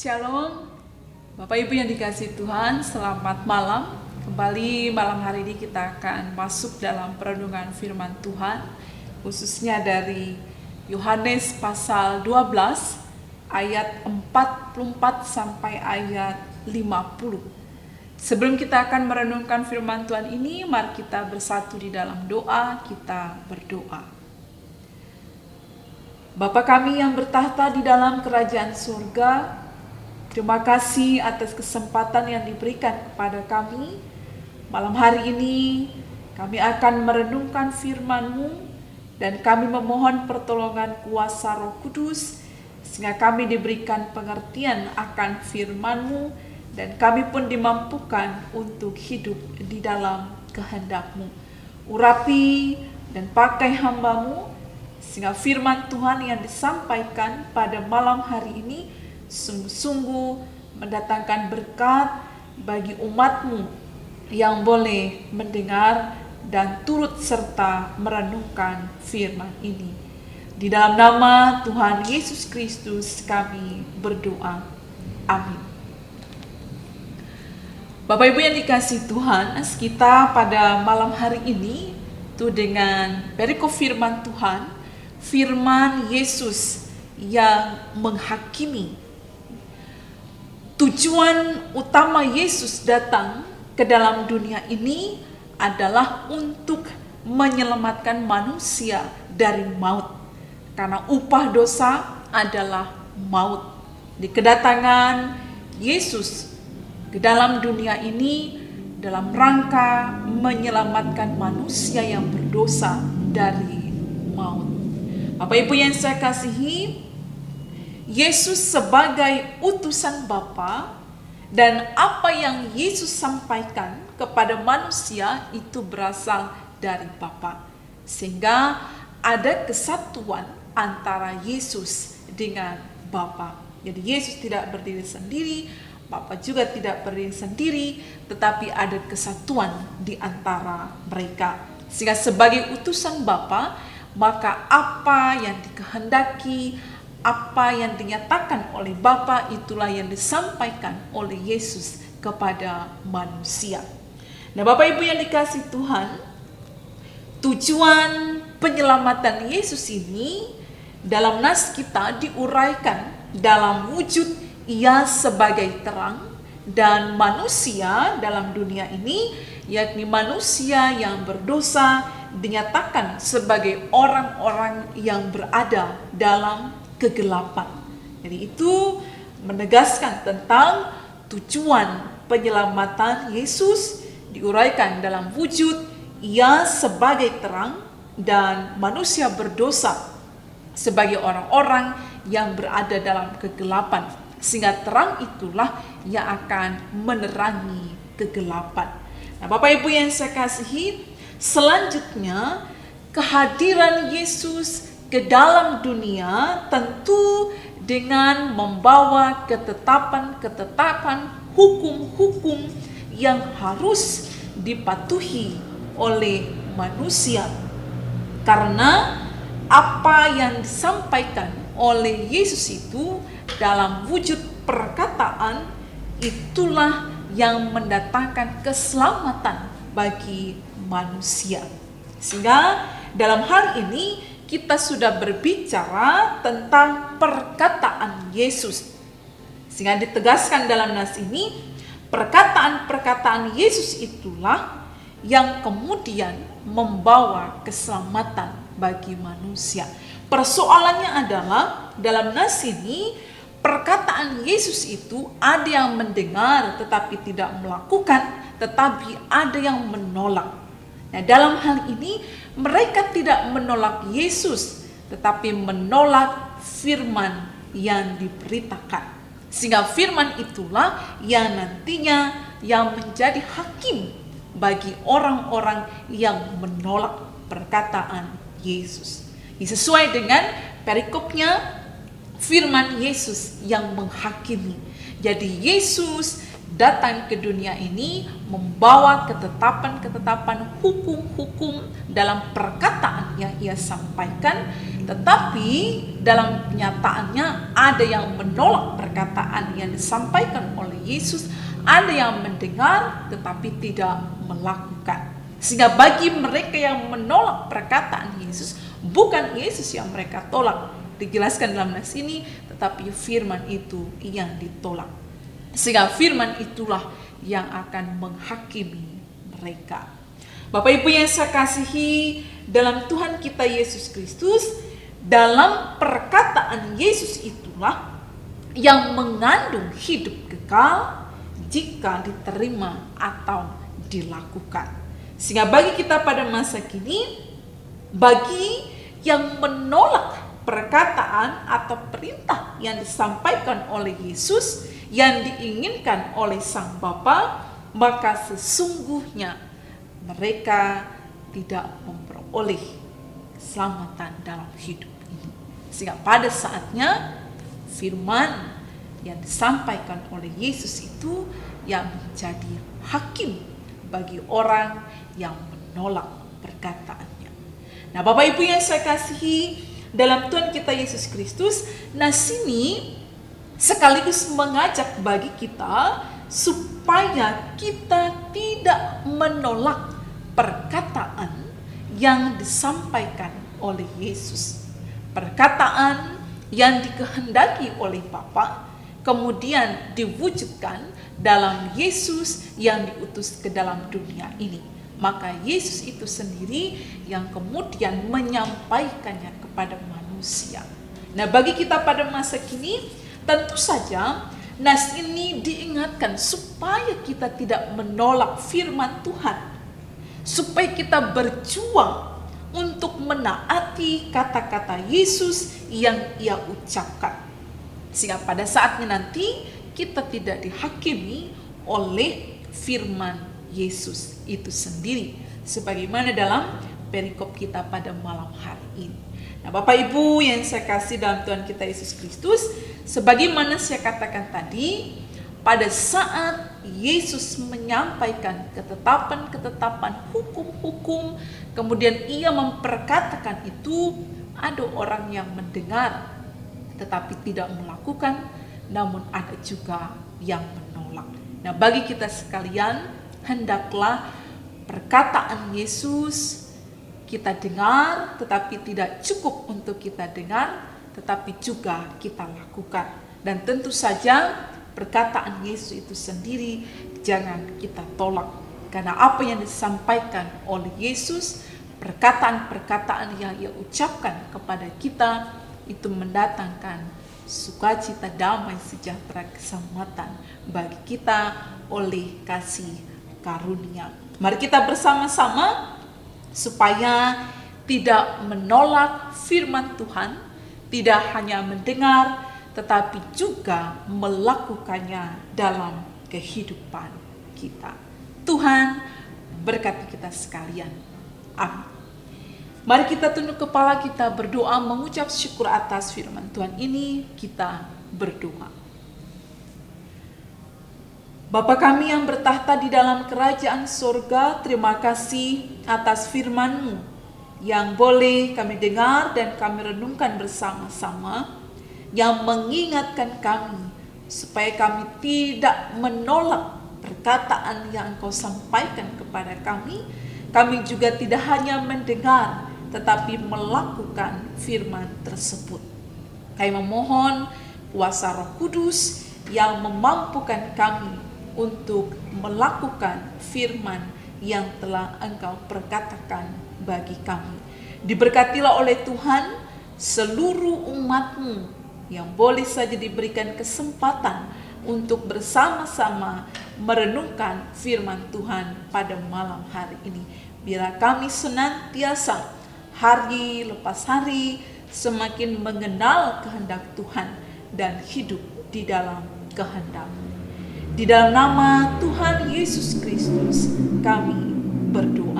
Shalom, Bapak Ibu yang dikasihi Tuhan, selamat malam. Kembali malam hari ini kita akan masuk dalam perenungan firman Tuhan, khususnya dari Yohanes pasal 12 ayat 44 sampai ayat 50. Sebelum kita akan merenungkan firman Tuhan ini, mari kita bersatu di dalam doa, kita berdoa. Bapa kami yang bertahta di dalam kerajaan surga, terima kasih atas kesempatan yang diberikan kepada kami. Malam hari ini kami akan merenungkan firman-Mu dan kami memohon pertolongan kuasa Roh Kudus sehingga kami diberikan pengertian akan firman-Mu dan kami pun dimampukan untuk hidup di dalam kehendak-Mu. Urapi dan pakai hamba-Mu sehingga firman Tuhan yang disampaikan pada malam hari ini sungguh-sungguh mendatangkan berkat bagi umat-Mu yang boleh mendengar dan turut serta merenungkan firman ini. Di dalam nama Tuhan Yesus Kristus kami berdoa. Amin. Bapak Ibu yang dikasihi Tuhan, kita pada malam hari ini itu dengan perikop firman Tuhan, firman Yesus yang menghakimi. Tujuan utama Yesus datang ke dalam dunia ini adalah untuk menyelamatkan manusia dari maut. Karena upah dosa adalah maut. Di kedatangan Yesus ke dalam dunia ini dalam rangka menyelamatkan manusia yang berdosa dari maut. Bapak Ibu yang saya kasihi, Yesus sebagai utusan Bapa dan apa yang Yesus sampaikan kepada manusia itu berasal dari Bapa. Sehingga ada kesatuan antara Yesus dengan Bapa. Jadi Yesus tidak berdiri sendiri, Bapa juga tidak berdiri sendiri, tetapi ada kesatuan di antara mereka. Sehingga sebagai utusan Bapa, maka apa yang dikehendaki, apa yang dinyatakan oleh Bapa itulah yang disampaikan oleh Yesus kepada manusia. Nah, Bapak Ibu yang dikasihi Tuhan, tujuan penyelamatan Yesus ini dalam nas kita diuraikan dalam wujud Ia sebagai terang dan manusia dalam dunia ini, yakni manusia yang berdosa dinyatakan sebagai orang-orang yang berada dalam kegelapan. Jadi itu menegaskan tentang tujuan penyelamatan Yesus diuraikan dalam wujud Ia sebagai terang dan manusia berdosa sebagai orang-orang yang berada dalam kegelapan. Sehingga terang itulah yang akan menerangi kegelapan. Nah, Bapak Ibu yang saya kasihi, selanjutnya kehadiran Yesus ke dalam dunia tentu dengan membawa ketetapan-ketetapan, hukum-hukum yang harus dipatuhi oleh manusia. Karena apa yang disampaikan oleh Yesus itu dalam wujud perkataan itulah yang mendatangkan keselamatan bagi manusia. Sehingga dalam hal ini kita sudah berbicara tentang perkataan Yesus. Sehingga ditegaskan dalam nas ini, perkataan-perkataan Yesus itulah yang kemudian membawa keselamatan bagi manusia. Persoalannya adalah dalam nas ini, perkataan Yesus itu ada yang mendengar tetapi tidak melakukan, tetapi ada yang menolak. Nah, dalam hal ini mereka tidak menolak Yesus, tetapi menolak firman yang diberitakan. Sehingga firman itulah yang nantinya yang menjadi hakim bagi orang-orang yang menolak perkataan Yesus. Ini sesuai dengan perikopnya, firman Yesus yang menghakimi. Jadi Yesus datang ke dunia ini membawa ketetapan-ketetapan hukum-hukum dalam perkataan yang ia sampaikan, tetapi dalam kenyataannya ada yang menolak perkataan yang disampaikan oleh Yesus, ada yang mendengar tetapi tidak melakukan. Sehingga bagi mereka yang menolak perkataan Yesus, bukan Yesus yang mereka tolak, dijelaskan dalam nas ini, tetapi firman itu yang ditolak. Sehingga firman itulah yang akan menghakimi mereka. Bapak Ibu yang saya kasihi dalam Tuhan kita Yesus Kristus, dalam perkataan Yesus itulah yang mengandung hidup kekal jika diterima atau dilakukan. Sehingga bagi kita pada masa kini, bagi yang menolak perkataan atau perintah yang disampaikan oleh Yesus, yang diinginkan oleh Sang Bapa, maka sesungguhnya mereka tidak memperoleh keselamatan dalam hidup ini. Sehingga pada saatnya firman yang disampaikan oleh Yesus itu yang menjadi hakim bagi orang yang menolak perkataannya. Nah, Bapak Ibu yang saya kasihi dalam Tuhan kita Yesus Kristus, nas ini sekaligus mengajak bagi kita supaya kita tidak menolak perkataan yang disampaikan oleh Yesus. Perkataan yang dikehendaki oleh Bapa kemudian diwujudkan dalam Yesus yang diutus ke dalam dunia ini. Maka Yesus itu sendiri yang kemudian menyampaikannya kepada manusia. Nah, bagi kita pada masa kini, tentu saja nas ini diingatkan supaya kita tidak menolak firman Tuhan, supaya kita berjuang untuk menaati kata-kata Yesus yang ia ucapkan, sehingga pada saatnya nanti kita tidak dihakimi oleh firman Yesus itu sendiri, sebagaimana dalam perikop kita pada malam hari ini. Nah, Bapak Ibu yang saya kasih dalam Tuhan kita Yesus Kristus, sebagaimana saya katakan tadi, pada saat Yesus menyampaikan ketetapan-ketetapan hukum-hukum, kemudian ia memperkatakan itu, ada orang yang mendengar tetapi tidak melakukan, namun ada juga yang menolak. Nah, bagi kita sekalian, hendaklah perkataan Yesus kita dengar, tetapi tidak cukup untuk kita dengar, tetapi juga kita lakukan. Dan tentu saja perkataan Yesus itu sendiri jangan kita tolak, karena apa yang disampaikan oleh Yesus, perkataan-perkataan yang ia ucapkan kepada kita itu mendatangkan sukacita, damai, sejahtera, keselamatan bagi kita oleh kasih karunia. Mari kita bersama-sama supaya tidak menolak firman Tuhan, tidak hanya mendengar tetapi juga melakukannya dalam kehidupan kita. Tuhan berkati kita sekalian. Amin. Mari kita tunduk kepala, kita berdoa mengucap syukur atas firman Tuhan ini. Kita berdoa. Bapa kami yang bertahta di dalam kerajaan sorga, terima kasih atas firman-Mu yang boleh kami dengar dan kami renungkan bersama-sama, yang mengingatkan kami supaya kami tidak menolak perkataan yang Engkau sampaikan kepada kami. Kami juga tidak hanya mendengar, tetapi melakukan firman tersebut. Kami memohon kuasa Roh Kudus yang memampukan kami untuk melakukan firman yang telah Engkau perkatakan bagi kami. Diberkatilah oleh Tuhan seluruh umat-Mu yang boleh saja diberikan kesempatan untuk bersama-sama merenungkan firman Tuhan pada malam hari ini. Biarlah kami senantiasa hari lepas hari semakin mengenal kehendak Tuhan dan hidup di dalam kehendak. Di dalam nama Tuhan Yesus Kristus kami berdoa.